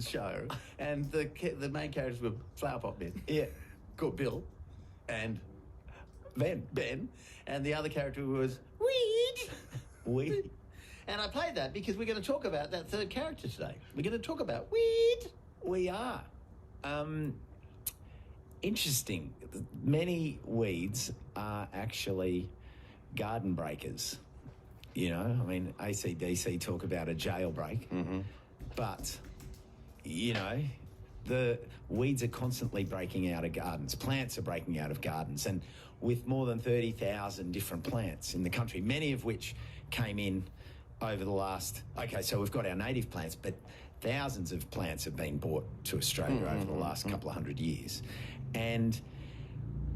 children's show, and the main characters were flower pot men. Yeah. Called Bill, and Ben. and the other character was Weed. Weed. And I played that because we're going to talk about that third character today. We're going to talk about Weed. We are. Interesting. Many weeds are actually garden breakers. You know, I mean, AC/DC talk about a jailbreak, but, you know, the weeds are constantly breaking out of gardens. Plants are breaking out of gardens, and with more than 30,000 different plants in the country, many of which came in over the last... Okay, so we've got our native plants, but thousands of plants have been brought to Australia over the last couple of hundred years. And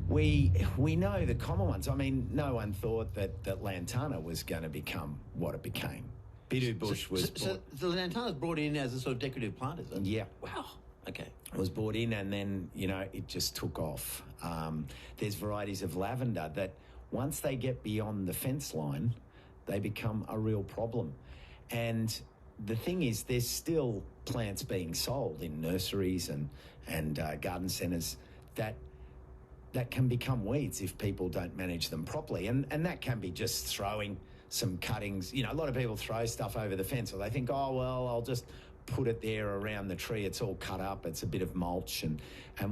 we know the common ones. I mean, no one thought that lantana was going to become what it became. Bidu bush was... So the lantana's brought in as a sort of decorative plant, is it? Yeah. Wow. Okay. It was brought in, and then, you know, it just took off. There's varieties of lavender that once they get beyond the fence line, they become a real problem. And the thing is, there's still plants being sold in nurseries and garden centres that can become weeds if people don't manage them properly. And that can be just throwing some cuttings. You know, a lot of people throw stuff over the fence, or they think, oh, well, I'll just put it there around the tree. It's all cut up. It's a bit of mulch. And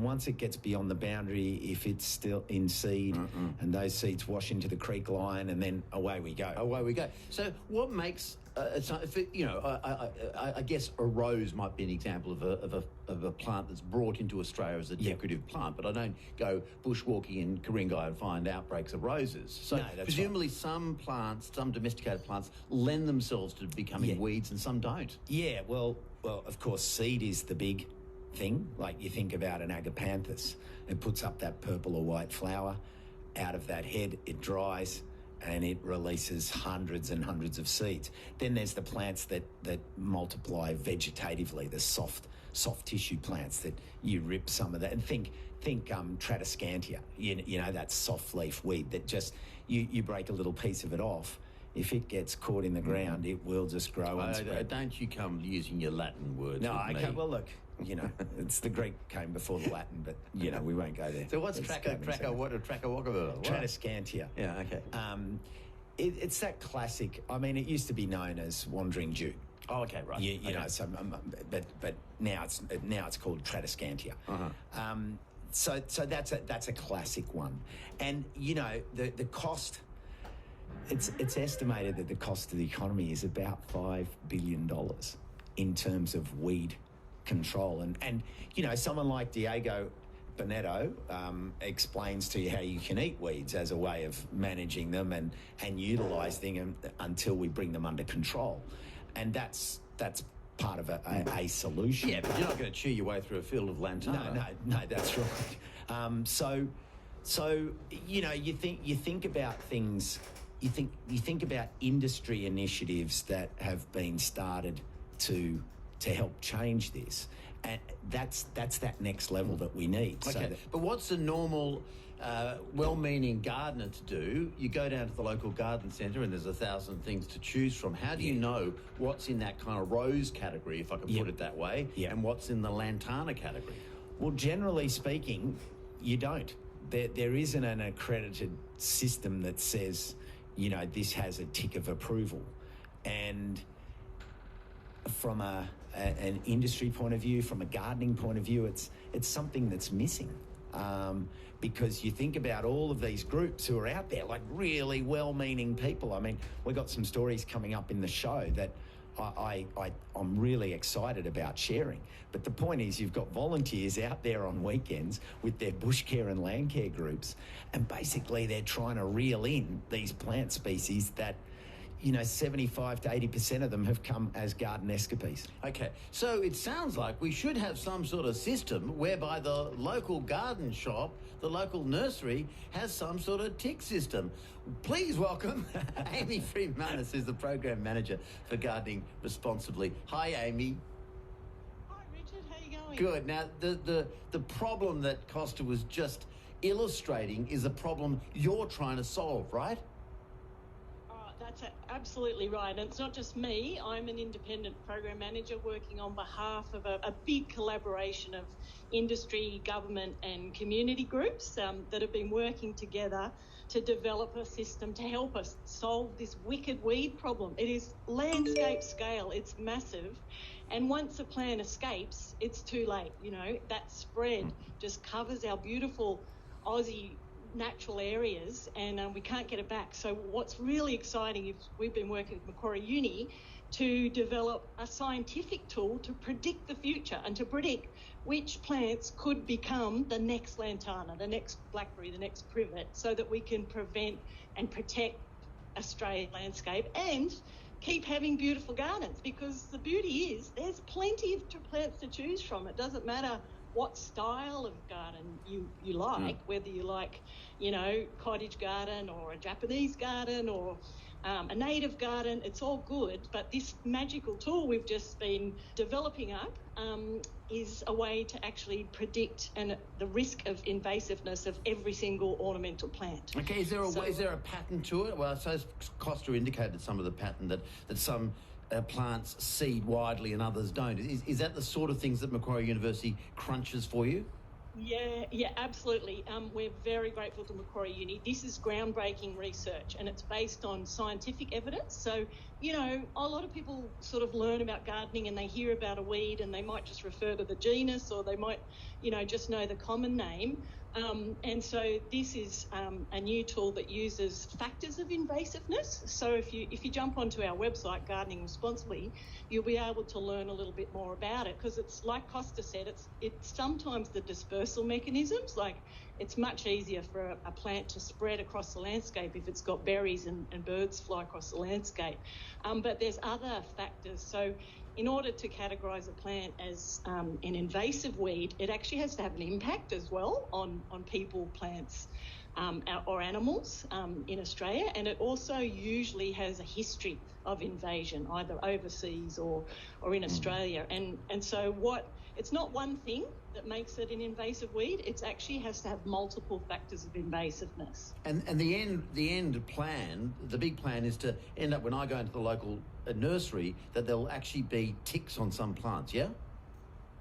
once it gets beyond the boundary, if it's still in seed and those seeds wash into the creek line, and then away we go. Away we go. So what makes... I guess a rose might be an example of a plant that's brought into Australia as a decorative plant, but I don't go bushwalking in Ku-ring-gai and find outbreaks of roses. So No, that's presumably some plants, some domesticated plants, lend themselves to becoming weeds and some don't. Yeah, well, of course, seed is the big thing. Like, you think about an agapanthus. It puts up that purple or white flower. Out of that head, it dries, and it releases hundreds and hundreds of seeds. Then there's the plants that multiply vegetatively, the soft tissue plants that you rip some of that. And think Tradescantia, you know, that soft leaf weed that just, you break a little piece of it off. If it gets caught in the ground, it will just grow and spread. Don't you come using your Latin words. No, I can't. Well, look, you know, it's the Greek came before the Latin, but, you know, we won't go there. So what's Tradescantia? Tradescantia. Yeah, okay. It's that classic. I mean, it used to be known as wandering Jew. Oh, okay, right. You know, so but now it's called Tradescantia. So that's a classic one, and you know the cost. It's estimated that the cost to the economy is about $5 billion in terms of weed control. And you know, someone like Diego Bonetto explains to you how you can eat weeds as a way of managing them and utilising them until we bring them under control. And that's part of a solution. Yeah, but you're not going to chew your way through a field of lantana. No, that's right. So you know, you think about things. You think about industry initiatives that have been started to help change this, and that's that next level that we need. Okay, but what's a normal, well-meaning gardener to do? You go down to the local garden centre and there's 1,000 things to choose from. How do you know what's in that kind of rose category, if I can put it that way, and what's in the lantana category? Well, generally speaking, you don't. There isn't an accredited system that says, you know, this has a tick of approval. And from an industry point of view, from a gardening point of view, it's something that's missing. Because you think about all of these groups who are out there, like really well-meaning people. I mean, we've got some stories coming up in the show that I'm really excited about sharing. But the point is, you've got volunteers out there on weekends with their bush care and land care groups, and basically they're trying to reel in these plant species that, you know, 75 to 80% of them have come as garden escapees. Okay, so it sounds like we should have some sort of system whereby the local garden shop, the local nursery, has some sort of tick system. Please welcome Aimee Freeman, who's the Program Manager for Gardening Responsibly. Hi, Aimee. Hi, Richard. How you going? Good. Now, the problem that Costa was just illustrating is a problem you're trying to solve, right? That's That's absolutely right. And it's not just me. I'm an independent program manager working on behalf of a big collaboration of industry, government and community groups that have been working together to develop a system to help us solve this wicked weed problem. It is landscape scale. It's massive. And once a plant escapes, it's too late. You know, that spread just covers our beautiful Aussie natural areas, and we can't get it back. So what's really exciting is we've been working with Macquarie Uni to develop a scientific tool to predict the future and to predict which plants could become the next lantana, the next blackberry, the next privet, so that we can prevent and protect Australian landscape and keep having beautiful gardens, because the beauty is there's plenty of plants to choose from. It doesn't matter what style of garden you like, whether you like, you know, cottage garden or a Japanese garden or a native garden, it's all good. But this magical tool we've just been developing up is a way to actually predict the risk of invasiveness of every single ornamental plant. Okay, is there a pattern to it? Well, I suppose Costa indicated some of the pattern that some plants seed widely and others don't. Is that the sort of things that Macquarie University crunches for you? Yeah, absolutely. We're very grateful to Macquarie Uni. This is groundbreaking research and it's based on scientific evidence. So, you know, a lot of people sort of learn about gardening and they hear about a weed and they might just refer to the genus, or they might, you know, just know the common name. And so this is a new tool that uses factors of invasiveness. So if you jump onto our website, Gardening Responsibly, you'll be able to learn a little bit more about it, because it's like Costa said, it's sometimes the dispersal mechanisms. Like, it's much easier for a plant to spread across the landscape if it's got berries and birds fly across the landscape. But there's other factors. So in order to categorise a plant as an invasive weed, it actually has to have an impact as well on people, plants or animals in Australia. And it also usually has a history of invasion, either overseas or in Australia. And so it's not one thing that makes it an invasive weed. It actually has to have multiple factors of invasiveness. And the end plan, the big plan, is to end up, when I go into the local nursery, that there'll actually be ticks on some plants, yeah?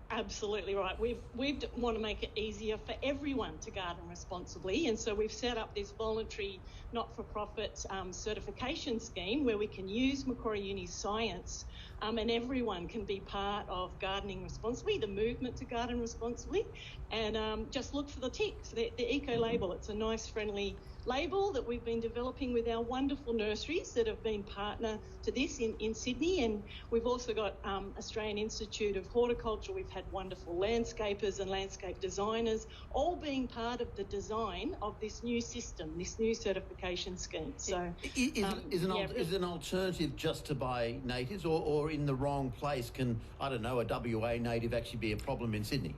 Absolutely right. We want to make it easier for everyone to garden responsibly, and so we've set up this voluntary not-for-profit certification scheme where we can use Macquarie Uni's science, and everyone can be part of gardening responsibly, the movement to garden responsibly, and just look for the ticks, the eco label. It's a nice, friendly label that we've been developing with our wonderful nurseries that have been partner to this in Sydney. And we've also got Australian Institute of Horticulture. We've had wonderful landscapers and landscape designers all being part of the design of this new system, this new certification scheme. So is an alternative just to buy natives, or in the wrong place can, I don't know, a WA native actually be a problem in Sydney?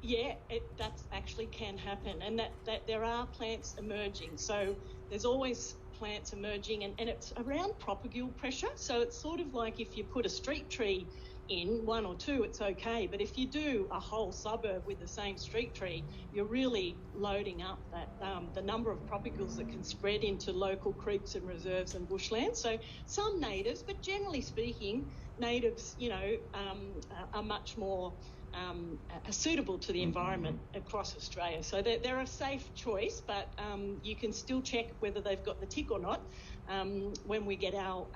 Yeah, that actually can happen, and that there are plants emerging. So there's always plants emerging, and it's around propagule pressure. So it's sort of like if you put a street tree in, one or two, it's okay. But if you do a whole suburb with the same street tree, you're really loading up that the number of propagules that can spread into local creeks and reserves and bushland. So some natives, but generally speaking, natives, you know, are much more suitable to the environment across Australia. So they're a safe choice, but you can still check whether they've got the tick or not when we get our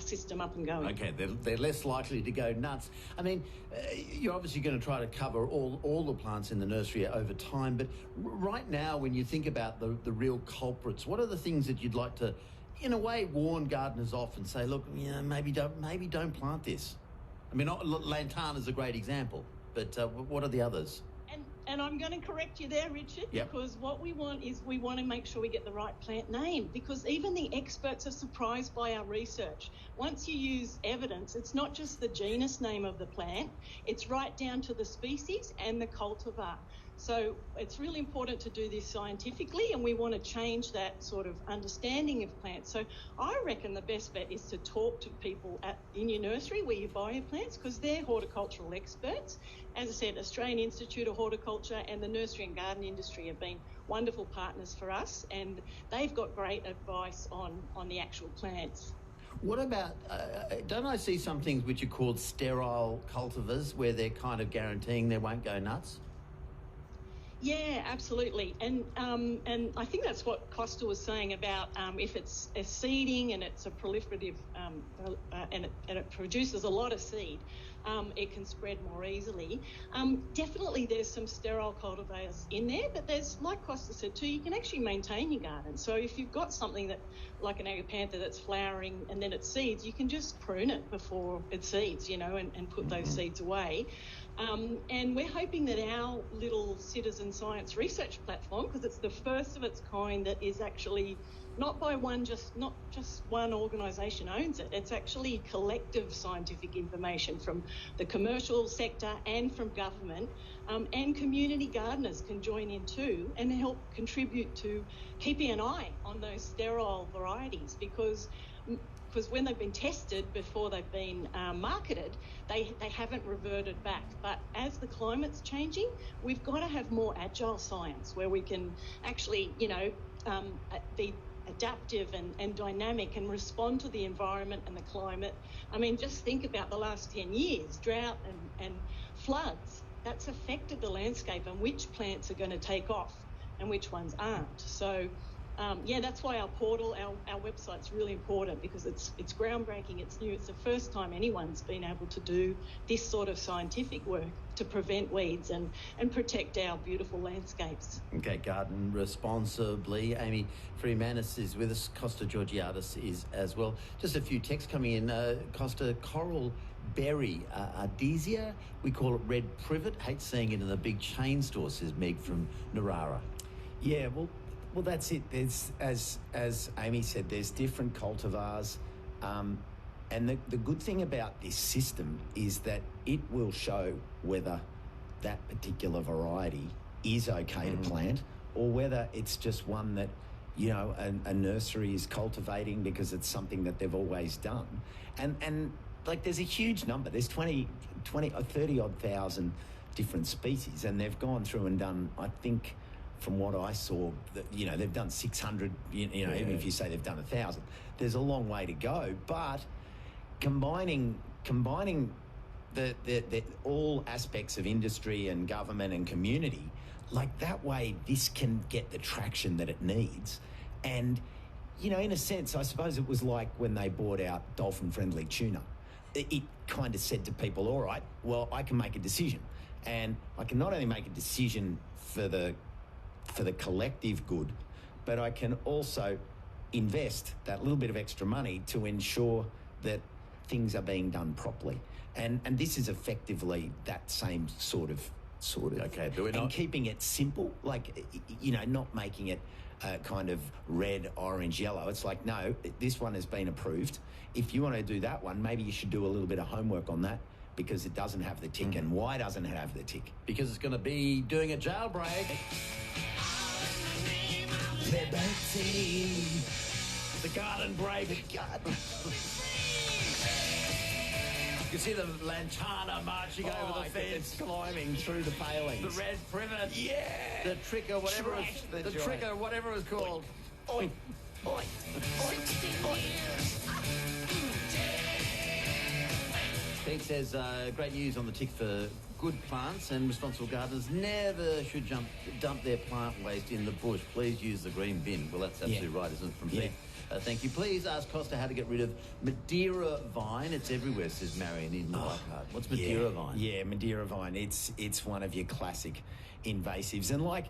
system up and going. Okay, they're less likely to go nuts. I mean, you're obviously going to try to cover all the plants in the nursery over time, but right now, when you think about the real culprits, what are the things that you'd like to, in a way, warn gardeners off and say, look, you know, maybe don't plant this? I mean, lantana's a great example, but what are the others? And I'm going to correct you there, Richard, because what we want is we want to make sure we get the right plant name, because even the experts are surprised by our research. Once you use evidence, it's not just the genus name of the plant, it's right down to the species and the cultivar. So it's really important to do this scientifically, and we want to change that sort of understanding of plants. So I reckon the best bet is to talk to people in your nursery where you buy your plants, because they're horticultural experts. As I said, Australian Institute of Horticulture and the nursery and garden industry have been wonderful partners for us, and they've got great advice on the actual plants. What about, don't I see some things which are called sterile cultivars where they're kind of guaranteeing they won't go nuts? Yeah, absolutely. And I think that's what Costa was saying about if it's a seeding and it's a proliferative and it produces a lot of seed, it can spread more easily. Definitely there's some sterile cultivars in there, but there's, like Costa said too, you can actually maintain your garden. So if you've got something that, like an agapantha that's flowering and then it seeds, you can just prune it before it seeds, and put those seeds away. And we're hoping that our little citizen science research platform, because it's the first of its kind that is actually not just one organisation owns it. It's actually collective scientific information from the commercial sector and from government, and community gardeners can join in too and help contribute to keeping an eye on those sterile varieties, because when they've been tested before they've been marketed, they haven't reverted back. But as the climate's changing, we've got to have more agile science where we can actually, be adaptive and dynamic and respond to the environment and the climate. I mean, just think about the last 10 years, drought and floods. That's affected the landscape and which plants are going to take off and which ones aren't. So that's why our portal, our website's really important, because it's groundbreaking, it's new, it's the first time anyone's been able to do this sort of scientific work to prevent weeds and protect our beautiful landscapes. Okay, Garden Responsibly. Aimee Freemanus is with us. Costa Georgiadis is as well. Just a few texts coming in. Costa, coral berry ardesia. We call it red privet. Hate seeing it in the big chain store, says Meg from Narara. Yeah, well, that's it. There's, as Aimee said, there's different cultivars, and the good thing about this system is that it will show whether that particular variety is okay to plant, or whether it's just one that, a nursery is cultivating because it's something that they've always done. And like, there's a huge number. There's 30 odd thousand different species, and they've gone through and done, I think, from what I saw, they've done 600, even if you say they've done 1,000, there's a long way to go. But combining the all aspects of industry and government and community, like that way, this can get the traction that it needs. And, in a sense, I suppose it was like when they bought out dolphin-friendly tuna. It kind of said to people, all right, well, I can make a decision. And I can not only make a decision for the collective good, but I can also invest that little bit of extra money to ensure that things are being done properly. And this is effectively that same sort of. Okay, but we're not... And keeping it simple, like, not making it kind of red, orange, yellow. It's like, no, this one has been approved. If you want to do that one, maybe you should do a little bit of homework on that, because it doesn't have the tick. And why doesn't it have the tick? Because it's going to be doing a jailbreak. Liberty. The garden break. The garden. You can see the lantana marching over the fence. It's climbing through the palings. The red privet. Yeah. The trick or whatever. The trick or whatever it's called. Oink. Oink. Oink. Pete says, great news on the tick for good plants, and responsible gardeners never should dump their plant waste in the bush. Please use the green bin. Well, that's absolutely right, isn't it, from Pete? Thank you. Please ask Costa how to get rid of Madeira vine. It's everywhere, says Marion in Leichhardt. What's Madeira vine? Yeah, Madeira vine. It's one of your classic invasives. And like